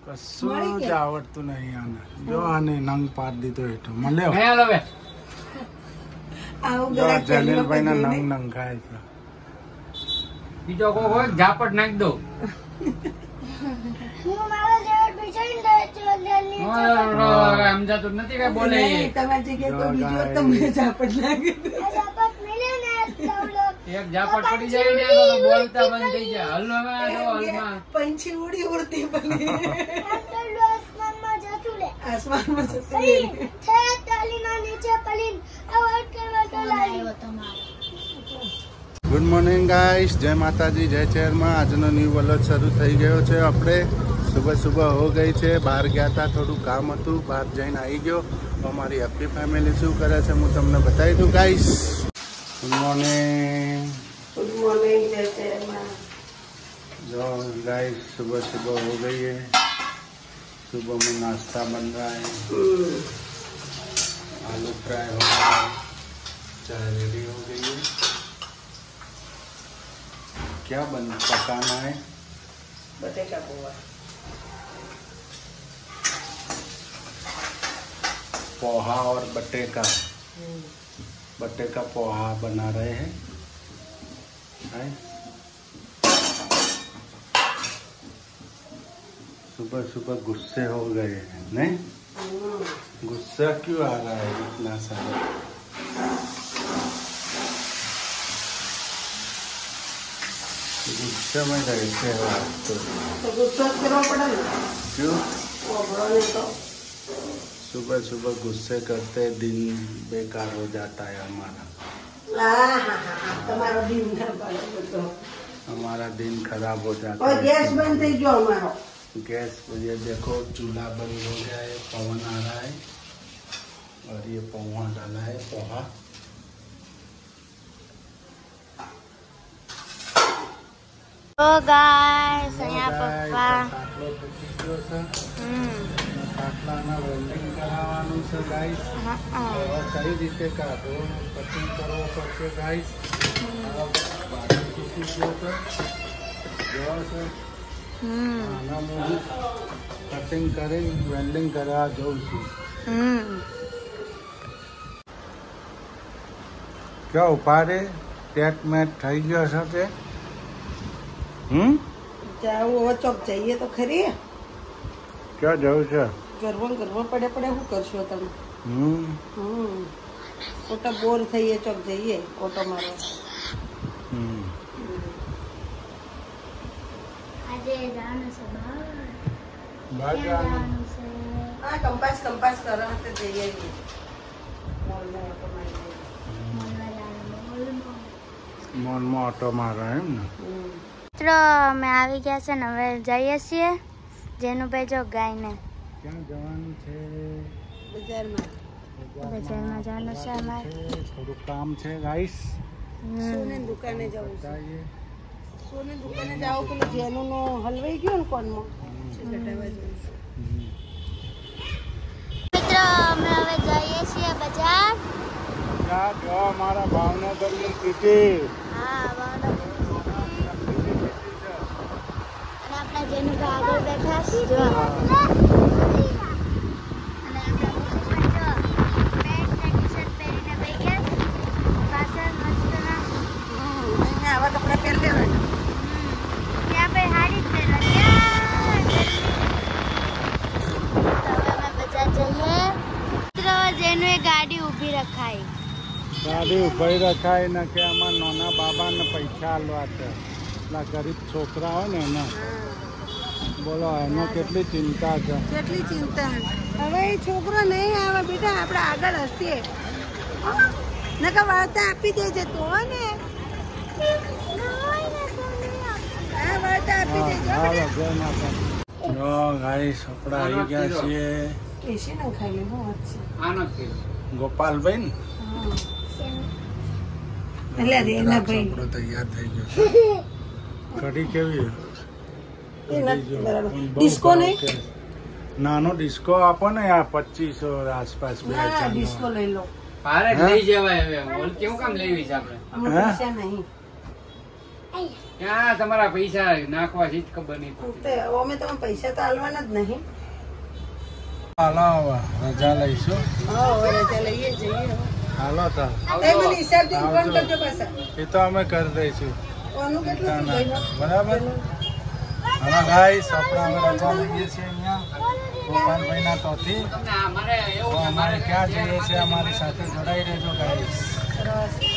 કશું જ આવડતું નહીં આને. જો આને નંગ પાડી દીધો હેઠો મળ્યો. જલીલભાઈ ના નંગ નંગ ખાય છે. બીજો કોઈ ઝાપટ નાખી દો. સમજાતું નથી કઈ બોલે. એક ઝાપટ પડી જાય ને તો બોલતા બંધ થઈ જાય. હલમાં પંછી ઉડી ઉડતી ગુડ મોર્નિંગ ગાઈસ, જય માતાજી, જય ચેરમાં. આજનો ન્યૂ વ્લોગ શરૂ થઈ ગયો છે. આપણે સુબહ હો ગઈ છે. બહાર ગયા હતા, થોડું કામ હતું, બહાર જઈને આવી ગયો. અમારી હેપી ફેમિલી શું કરે છે હું તમને બતાવી દઉં guys. Good morning. Good morning जय चेरमा. जो गाइस सुबह सुबह हो गई है. सुबह में नाश्ता बन रहा है. आलू फ्राई हो गया है. चाय रेडी हो गई है. क्या पकाना है? बटेका पोहा. पोहा और बटेका. बटेका पोहा बना रहे हैं. सुबह सुबह गुस्से हो गए हैं नहीं? गुस्सा क्यों आ रहा है इतना सारा? गुस्से में रहते हो आप तो गुस्सा करना पड़ेगा. क्यों? तो सुबह सुबह गुस्से करते दिन बेकार हो जाता है हमारा. हमारा दिन खराब हो जाता और है. गैस बंद थी जो हमारा गैस, ये देखो चूल्हा बंद हो गया है. पवन आ रहा है और ये पोहा डाला है. पोहा तो गाइस અહીંયા પપ્પા ખાટલાના વેલ્ડિંગ કરાવવાનું છે ગાઈસ. કઈ રીતે કાઢો કટિંગ કરવો પડશે ગાઈસ. બાકી તૂટી ગયો છે. જોવા છે આના હું કટિંગ કરીને વેલ્ડિંગ કરવા જઉં છું. क्या उपारे टेट मैट થઈ ગયો છે તે? जाओ वो चौक जाइए तो खरी. क्या જવું છે? गरबा पड़े શું કરશો તમે? ખોટા બોર થઈએ. ચોક જઈએ ઓટો મારો. આજે જાનું છે બહાર જવાનું. હા કંપાસ કરવા તો જઈએ. મોલમાં ઓટો મારી. મોલમાં ઓટો મારો એમ ને? મિત્રો અમે આવી ગયા છે ને હવે જઈએ છીએ જેનુભાઈ જો ગાયને. ક્યાં જવાનું છે? બજારમાં જવાનું છે અમારે. થોડું કામ છે ગાઈસ. સોને દુકાને જવું છે. बताइए. સોને દુકાને જાવ પેલું જેનું નો હલવાઈ ગયો ને કોનમાં ઘટાવા જવું છે. મિત્રો અમે હવે જઈએ છીએ બજાર. ત્યાં જો અમારા ભાવનગરની સિટી. હા ભાવનગર આપણા જેનુભાઈ આગળ બેઠા છે જો. અને આપણા મુકેશભાઈ જો પેન્ટ ને ટી-શર્ટ પહેરીને બેઠા છે. પાછળ મસ્તના આવા કપડા પહેરી લેવાના. ત્યાં ભાઈ હારી જ પહેરવાની. હવે અમે બજાર જઈએ. મિત્રો જેનું ગાડી ઊભી રખાઈ. ગાડી ઉભી રખાય ને કે આમાં નાના બાબાને પૈસા આલવા છે. એટલા ગરીબ છોકરા હોય ને એને બોલો એનો કેટલી ચિંતા છે. કેટલી ચિંતા. હવે એ છોકરો નહીં આવે બેટા, આપણે આગળ હસીએ. નકર વાર્તા આપી દેજે તો ને. હા વાર્તા આપી દેજો. હાલો જય માતા. જો ગાઈસ આપણે આવી ગયા છીએ. એસી ન ખાઈ લે. હું વાત છે ગોપાલભાઈ ને એટલે રેના ભાઈ આપણો તૈયાર થઈ ગયો. કઢી કેવી? ડિસ્કો નહીં? નાનો ડિસ્કો આપો ને આ 2500 આસપાસ. ડિસ્કો લઈ લો. પારે જ લઈ જવાય હવે બોલ કેવું કામ લેવી છે આપણે પૈસા નહીં ક્યાં તમારા પૈસા નાખવા છે જ ખબર નહીં પડતી. અમે તમે પૈસા તો આલવાના જ નહીં. હાલો હવે રજા લઈશું. હવે રજા લઈએ જઈએ. હાલો તો એ મને હિસાબથી ફોન કરજો પાછા. એ તો અમે કરી દઈશું. કોનું કેટલું થયું ભાઈનો? બરાબર. હાલો ગાઈસ આપણે હવે રજા લઈએ છીએ અહીંયા ગોપાલભાઈના તોથી. તમને અમારે એવું છે, અમારે ક્યાં જઈએ છીએ અમારી સાથે જોડાઈ રહેજો ગાઈસ.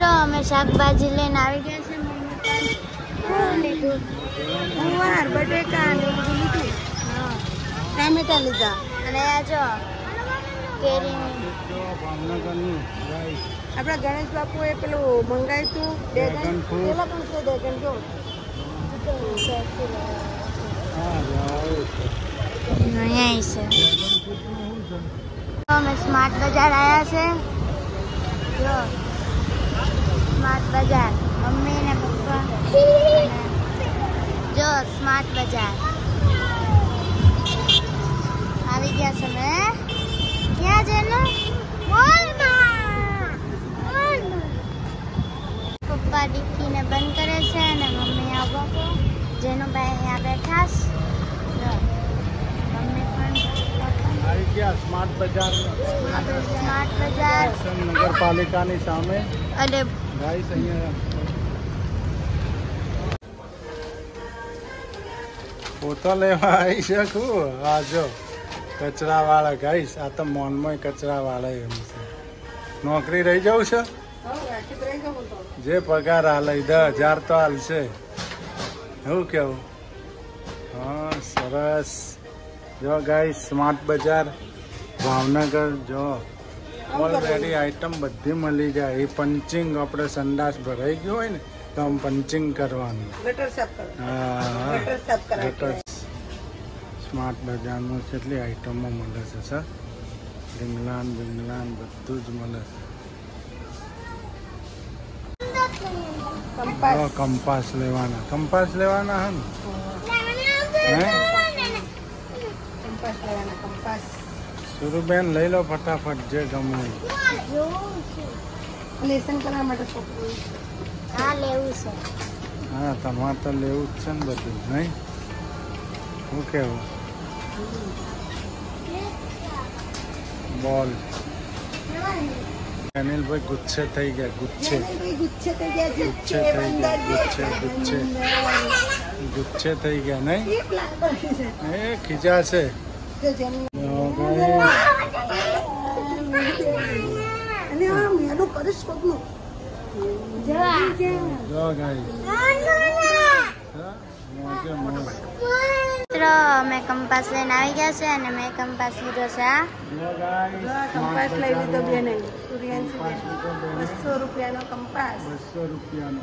તો અમે શાકભાજી લઈને આવી ગયા છે મમ્મી પણ લીધું ગુવાર બટેકા ને એવું બધું લીધું. ટામેટા લીધા. અને આ જો કેરી જો ભાવનગરનું ગાઈસ આપડા ગણેશ બાપુ એ પેલું મંગાવ્યું હતું ડ્રેગન ફ્રૂટ. પેલા પણ છે ડ્રેગન જો હા જાઓ. અહીંયા છે તો અમે સ્માર્ટ બજાર આવ્યા છે જો સ્માર્ટ બજાર મમ્મી ને પપ્પા અને જો સ્માર્ટ બજાર આવી ગયા છે ને ક્યાં છે ને પપ્પા ડિક્કીને બંધ કરે છે અને મમ્મી આવો જેનો ભાઈ અહીંયા બેઠા છે જો મમ્મી પણ આવી ગયા સ્માર્ટ બજાર સ્માર્ટ બજાર નગરપાલિકાની સામે અને ગાઈસ અહીંયા પોતો લેવા આવી શકું. આ જો કચરા વાળા ગાઈસ આ તો મોનમાં કચરા વાળા એમ છે. નોકરી રહી જવું છે જે પગાર હાલે 10,000 તો હાલશે એવું કેવું. હા સરસ. જો ગાઈસ સ્માર્ટ બજાર ભાવનગર જો ઓલરેડી આઈટમ બધી મળી જાય. એ પંચિંગ આપણે સંડાસ ભરાઈ ગયું હોય ને તો આમ પંચિંગ કરવાનું. ગટર સાફ કરો. હા ગટર સાફ કરાવી. સ્માર્ટ બજારમાં કેટલી આઈટમો મળે છે સર. રીંગણાન બીંગણાન બધું જ મળે છે. કંપાસ. કંપાસ લેવાના હે ને હે કંપાસ લેવાના કંપાસ. સુરુબેન લઈ લો ફટાફટ જે ગમે એ. લેસન કરવા માટે છોકરું આ લેવું છે હા તમારે તો લેવું જ છે ને બધું નહીં. શું કેવું. બોલ અનિલભાઈ ગુચ્છે થઈ ગયા. ગુચ્છે ગુચ્છે થઈ ગયા છે. ગુચ્છે થઈ ગયા. ગુચ્છે થઈ ગયા નહીં એ ખીજા છે. અને આ મેલું કરીશ કોકનું. જો ગાઈસ મોજે મોજ. મિત્રો અમે કંપાસ લઈને આવી ગયા છે અને મેં કંપાસ લીધો છે આ જો ગાઈસ કંપાસ લઈ લીધો બેન. સૂર્યાંશી બેન 200 રૂપિયાનો કંપાસ. 200 રૂપિયાનો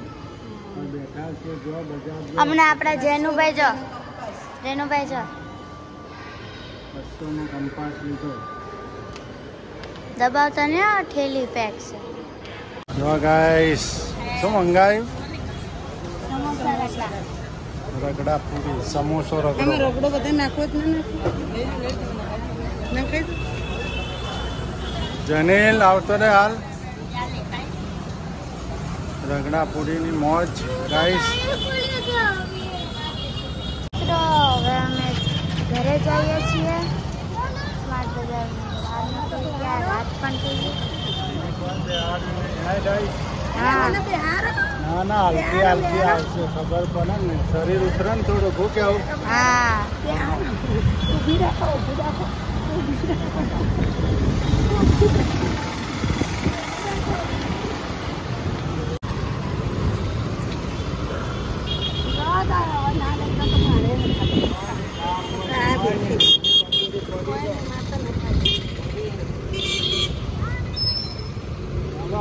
બેઠા છે. જો બજાર હમણાં આપણા જેનુભાઈ જો રેનુભાઈ જો 200 નો કંપાસ લીધો. દબાવતો ને ઠેલી પેક છે જો ગાઈસ શું મંગાવ્યું. રગડા પૂરી સમોસો તમે રગડો. રગડો બધા નાખો જ નાખી જનેલ આવતો રે હાલ. રગડા પૂરીની મોજ ગાઈસ. મિત્રો હવે અમે ઘરે જઈએ છીએ સ્માર્ટ બજાર રાત પણ થઈ ગઈ હા ના ના હલકી હલકી આવશે ખબર પડે ને. શરીર ઉતરે ને થોડું ભૂખ આવું. હા ઊભી રાખો ઊભી રાખો.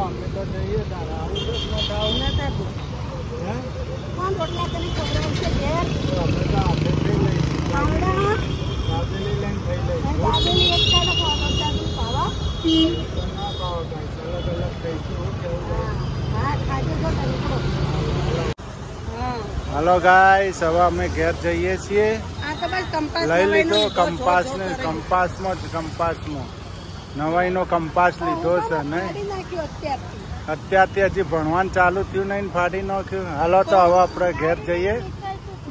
અમે તો જઈએ તારા આવું છે હે કોણ રોટલા કરી ખવડાવશે ઘેર? અમે તો હાથે થઈ લઈશું. આવડા દાબેલી લઈને થઈ લઈશું. દાબેલી એક ટાઈમ ખાવા દાબેલી ખાવા. ના ખાઓ ગાઈસ અલગ અલગ ખાઈશું. કેવું હા ખાજો તો નીકળો. હા હાલો ગાઈસ હવે અમે ઘેર જઈએ છીએ. આ તો બસ કંપાસ લઈ લીધો કંપાસ ને કંપાસમાં નવાઈનો કંપાસ લીધો છે નહીં ફાડી નાખ્યું અત્યારથી. અત્યારથી હજી ભણવાનું ચાલુ થયું નહીં ને ફાડી નાખ્યું. હાલો તો હવે આપણે ઘેર જઈએ.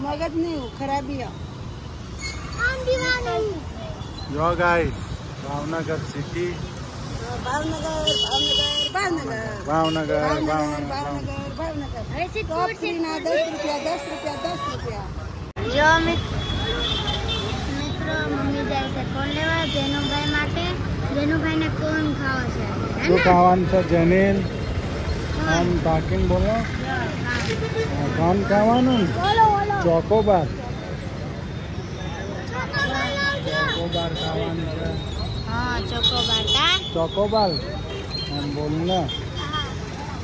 મગજ નહીં ખરાબી આ. જો ગાઈસ ભાવનગર સિટી ભાવનગર ભાવનગર ભાવનગર ભાવનગર ભાવનગર ભાવનગર ટોપ ફ્રીના 10 રૂપિયા 10 રૂપિયા 10 રૂપિયા. જો મિત્રો મમ્મી જાય છે કોણ લેવા જેનુભાઈ માટે. જેનુભાઈને કોણ ખાવો છે હે શું ને? ખાવાનું છે જેનિલ? આમ તાકીને બોલો. કોણ ખાવાનું? ચોકોબાર. ચોકોબાર ખાવાનું છે. હા ચોકોબાર કા. ચોકોબાર એમ બોલ ને.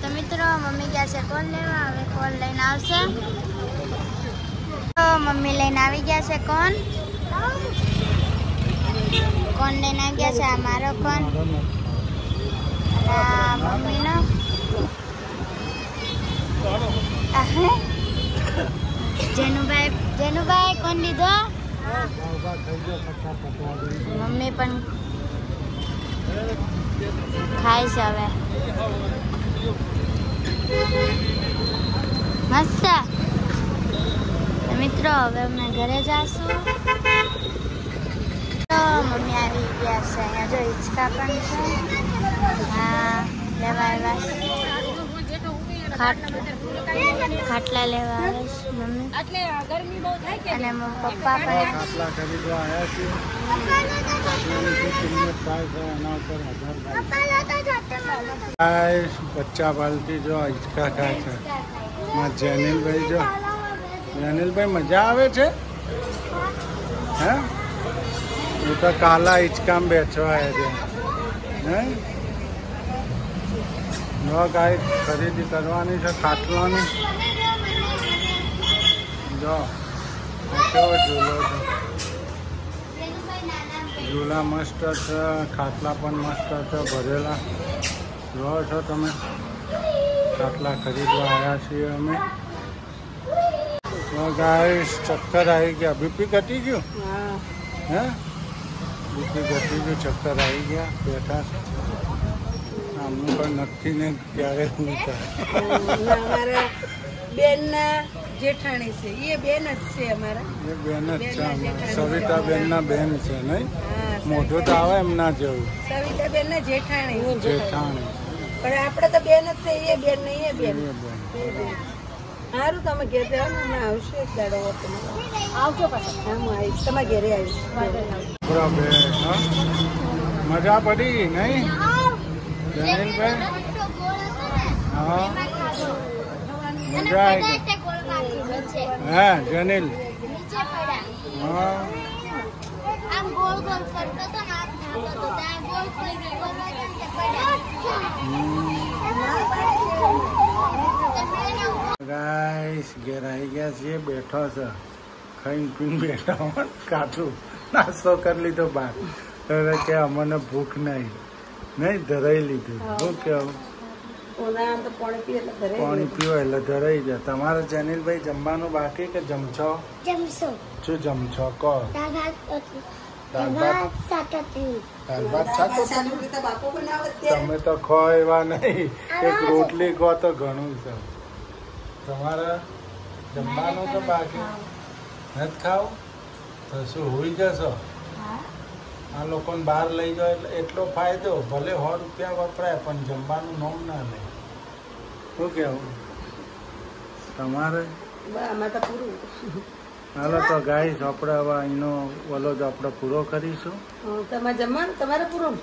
તો મિત્રો મમ્મી ગયા છે કોણ લેવા. હવે કોણ લઈને આવશે. તો મમ્મી લઈને આવી ગયા છે કોણ. કોણ લઈને આવી ગયા છે. આ મારો કોણ અને આ મમ્મીનો. જેનુભાઈ કોણ લીધો. મમ્મી પણ ખાય છે હવે. મસ્ત. મિત્રો હવે અમે ઘરે જાશું. તો મમ્મી આવી ગયા છે. અહીંયા જો હિંચકા પણ છે. હા લેવા આવ્યા ખાટલા લેવા આવે છે મમ્મી અને પપ્પા પણ. ખાટલા ખરીદવા આવ્યા છીએ. કિંમત થાય છે એના ઉપર 1000. બચ્ચા બાલથી જો હિંચકા ખાય છે. માં જેનિલભાઈ જો. જેનિલભાઈ મજા આવે છે હે? હું તો કાલા હિંચકામાં બેઠવા છે હે. જો ગાય ખરીદી કરવાની છે ખાટલાની. જો કેવો ઝૂલો છે. ઝૂલા મસ્ત છે. ખાટલા પણ મસ્ત છે ભરેલા. જો છો તમે. ખાટલા ખરીદવા આવ્યા છીએ અમે. ગાય ચક્કર આવી ગયા. બીપી ઘટી ગયું હે? બીપી ઘટી ગયું. ચક્કર આવી ગયા. બેઠા છે. આમનું પણ નક્કી નહીં ક્યારે શું થાય. અમારા બેનના જેઠાણી છે. એ બેન જ છે અમારા. એ બેન જ છે અમારા. સવિતાબેનના બેન છે નહીં? હા મોઢું તો આવે એમ ના જેવું. સવિતાબેન ના જેઠાણી. જેઠાણી પણ આપણે તો બેન જ છે. એ બેન નહીં એ બેન. એ બેન. સારું તમે ઘેર જાઓ ને હમણાં આવશે એક દાડો આવજો પાછા. હા હું આવીશ તમારા ઘેરે આવીશ. બરાબર હા મજા પડી નહીં જમીનભાઈ? હા મજા આવી ગઈ. હા જનીલ હા ગાઈસ ઘેર આવી ગયા છીએ. બેઠો છે ખાઈને પીને બેઠા હોય. કાઠું નાસ્તો કરી લીધો બહાર. હવે કે અમને ભૂખ નહીં ધરાઈ લીધું. શું કેવું? પાણી પીવો એટલે ધરાઈ જાય. તમારે જનીલભાઈ જમવાનું બાકી કે જમશો? શું જમશો કહો? દાળ ભાત શાક. તમે તો ખો એવા નહીં. એક રોટલી ખો તો ઘણું છે. તમારે જમવાનું તો બાકી નથી ખાવ તો શું હોઈ જશો? આ લોકોને બહાર લઈ જાઓ એટલે એટલો ફાયદો. ભલે 100 રૂપિયા વપરાય પણ જમવાનું નોમ ના લે. શું કેવું તમારે? હાલો તો ગાઈસ આપણે હવે અહીંનો ઓલો જ આપણે પૂરો કરીશું. તમારે જમવાનું તમારે પૂરું.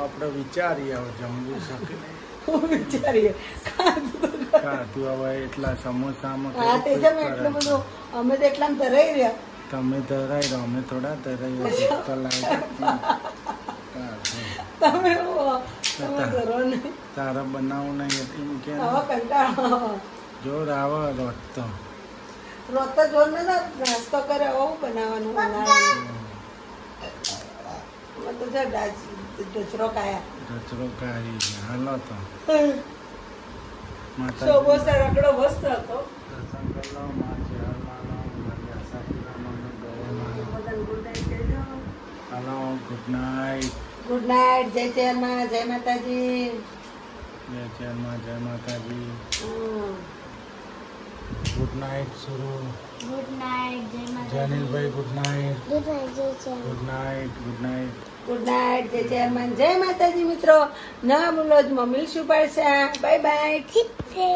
આપણે વિચારીએ હવે જમવું શકે વિચારીએ ખાધું હવે એટલા સમોસામાં એટલું બધું અમે તો એટલા ધરાઈ રહ્યા. તમે ધરાઈ રહો અમે થોડા ધરાઈ તમે તારા બનાવું નહીં એમ કે જોર આવે રોજ તો જોર ને નાસ્તો કરે આવું બનાવવાનું ઢચરો કાઢી હાલો તો રગડો મસ્ત હતો. Hello, good night. Good night, જય ચેરમાં, જય માતાજી. જય ચેરમાં, જય માતાજી. હમ. ગુડ નાઇટ સુરુ. ગુડ નાઇટ, જય માતાજી. જનિલભાઈ ગુડ નાઇટ. ગુડ નાઇટ, જય ચેર. Good night. Good night. Good night, જય ચેરમાં, જય માતાજી. મિત્રો નવા બ્લોગમાં મળીશું પાછા. Bye bye. ઠીક છે.